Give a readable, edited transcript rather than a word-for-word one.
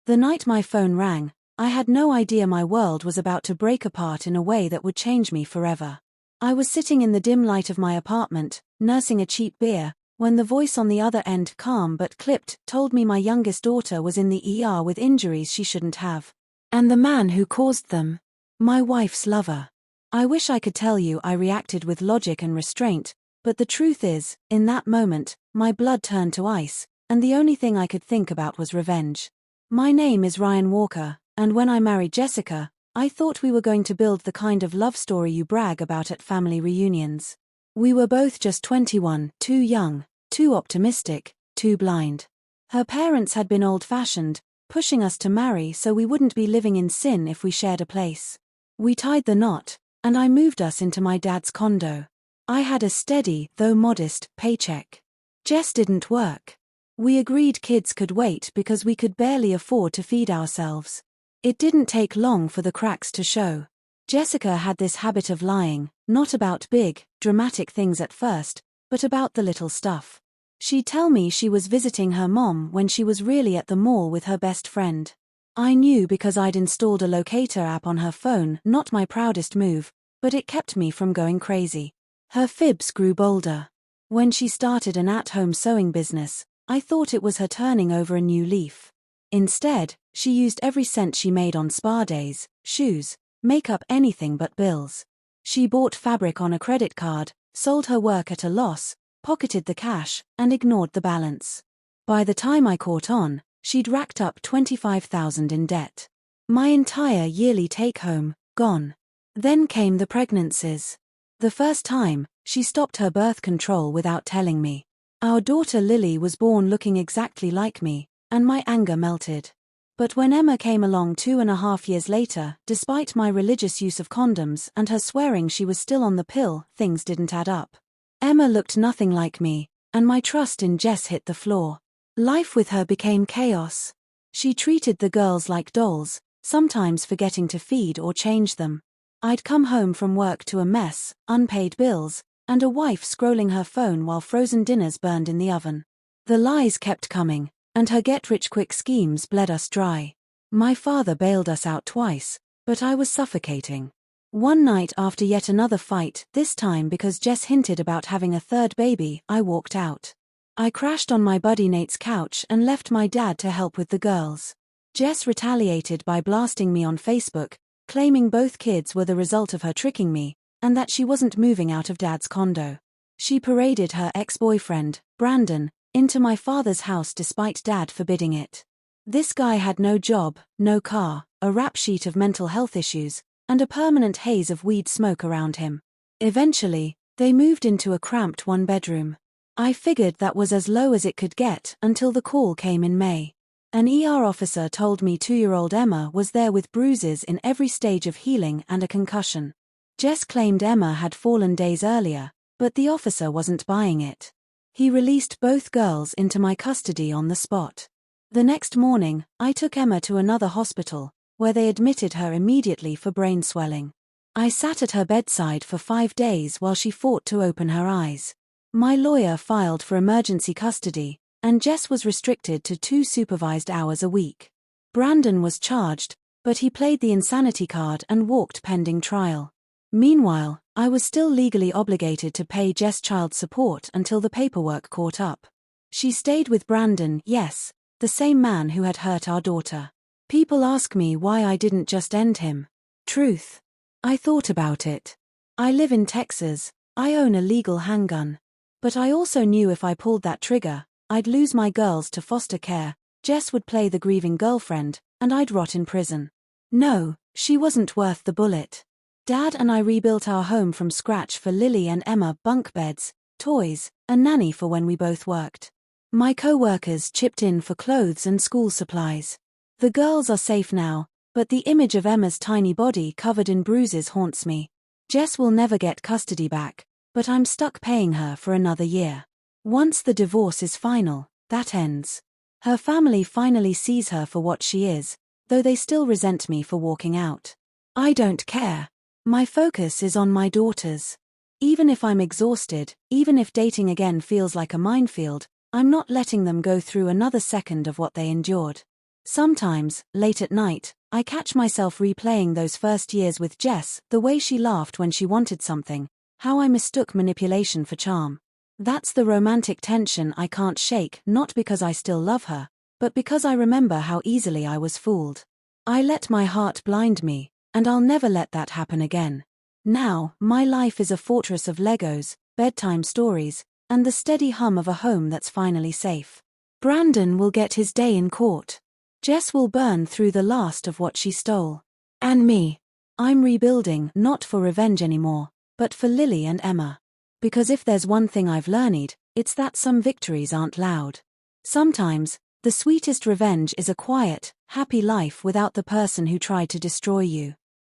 The night my phone rang, I had no idea my world was about to break apart in a way that would change me forever. I was sitting in the dim light of my apartment, nursing a cheap beer, when the voice on the other end, calm but clipped, told me my youngest daughter was in the ER with injuries she shouldn't have. And the man who caused them, my wife's lover. I wish I could tell you I reacted with logic and restraint, but the truth is, in that moment, my blood turned to ice, and the only thing I could think about was revenge. My name is Ryan Walker, and when I married Jessica, I thought we were going to build the kind of love story you brag about at family reunions. We were both just 21, too young, too optimistic, too blind. Her parents had been old-fashioned, pushing us to marry so we wouldn't be living in sin if we shared a place. We tied the knot, and I moved us into my dad's condo. I had a steady, though modest, paycheck. Jess didn't work. We agreed kids could wait because we could barely afford to feed ourselves. It didn't take long for the cracks to show. Jessica had this habit of lying, not about big, dramatic things at first, but about the little stuff. She'd tell me she was visiting her mom when she was really at the mall with her best friend. I knew because I'd installed a locator app on her phone, not my proudest move, but it kept me from going crazy. Her fibs grew bolder. When she started an at-home sewing business, I thought it was her turning over a new leaf. Instead, she used every cent she made on spa days, shoes, makeup, anything but bills. She bought fabric on a credit card, sold her work at a loss, pocketed the cash, and ignored the balance. By the time I caught on, she'd racked up $25,000 in debt. My entire yearly take-home, gone. Then came the pregnancies. The first time, she stopped her birth control without telling me. Our daughter Lily was born looking exactly like me, and my anger melted. But when Emma came along 2.5 years later, despite my religious use of condoms and her swearing she was still on the pill, things didn't add up. Emma looked nothing like me, and my trust in Jess hit the floor. Life with her became chaos. She treated the girls like dolls, sometimes forgetting to feed or change them. I'd come home from work to a mess, unpaid bills, and a wife scrolling her phone while frozen dinners burned in the oven. The lies kept coming, and her get-rich-quick schemes bled us dry. My father bailed us out twice, but I was suffocating. One night after yet another fight, this time because Jess hinted about having a third baby, I walked out. I crashed on my buddy Nate's couch and left my dad to help with the girls. Jess retaliated by blasting me on Facebook, claiming both kids were the result of her tricking me, and that she wasn't moving out of Dad's condo. She paraded her ex-boyfriend, Brandon, into my father's house despite Dad forbidding it. This guy had no job, no car, a rap sheet of mental health issues, and a permanent haze of weed smoke around him. Eventually, they moved into a cramped one-bedroom. I figured that was as low as it could get until the call came in May. An ER officer told me 2-year-old Emma was there with bruises in every stage of healing and a concussion. Jess claimed Emma had fallen days earlier, but the officer wasn't buying it. He released both girls into my custody on the spot. The next morning, I took Emma to another hospital, where they admitted her immediately for brain swelling. I sat at her bedside for 5 days while she fought to open her eyes. My lawyer filed for emergency custody, and Jess was restricted to 2 supervised hours a week. Brandon was charged, but he played the insanity card and walked pending trial. Meanwhile, I was still legally obligated to pay Jess child support until the paperwork caught up. She stayed with Brandon, yes, the same man who had hurt our daughter. People ask me why I didn't just end him. Truth. I thought about it. I live in Texas, I own a legal handgun. But I also knew if I pulled that trigger, I'd lose my girls to foster care, Jess would play the grieving girlfriend, and I'd rot in prison. No, she wasn't worth the bullet. Dad and I rebuilt our home from scratch for Lily and Emma, bunk beds, toys, a nanny for when we both worked. My co-workers chipped in for clothes and school supplies. The girls are safe now, but the image of Emma's tiny body covered in bruises haunts me. Jess will never get custody back, but I'm stuck paying her for another year. Once the divorce is final, that ends. Her family finally sees her for what she is, though they still resent me for walking out. I don't care. My focus is on my daughters. Even if I'm exhausted, even if dating again feels like a minefield, I'm not letting them go through another second of what they endured. Sometimes, late at night, I catch myself replaying those first years with Jess, the way she laughed when she wanted something, how I mistook manipulation for charm. That's the romantic tension I can't shake, not because I still love her, but because I remember how easily I was fooled. I let my heart blind me, and I'll never let that happen again. Now, my life is a fortress of Legos, bedtime stories, and the steady hum of a home that's finally safe. Brandon will get his day in court. Jess will burn through the last of what she stole. And me. I'm rebuilding, not for revenge anymore, but for Lily and Emma. Because if there's one thing I've learned, it's that some victories aren't loud. Sometimes, the sweetest revenge is a quiet, happy life without the person who tried to destroy you.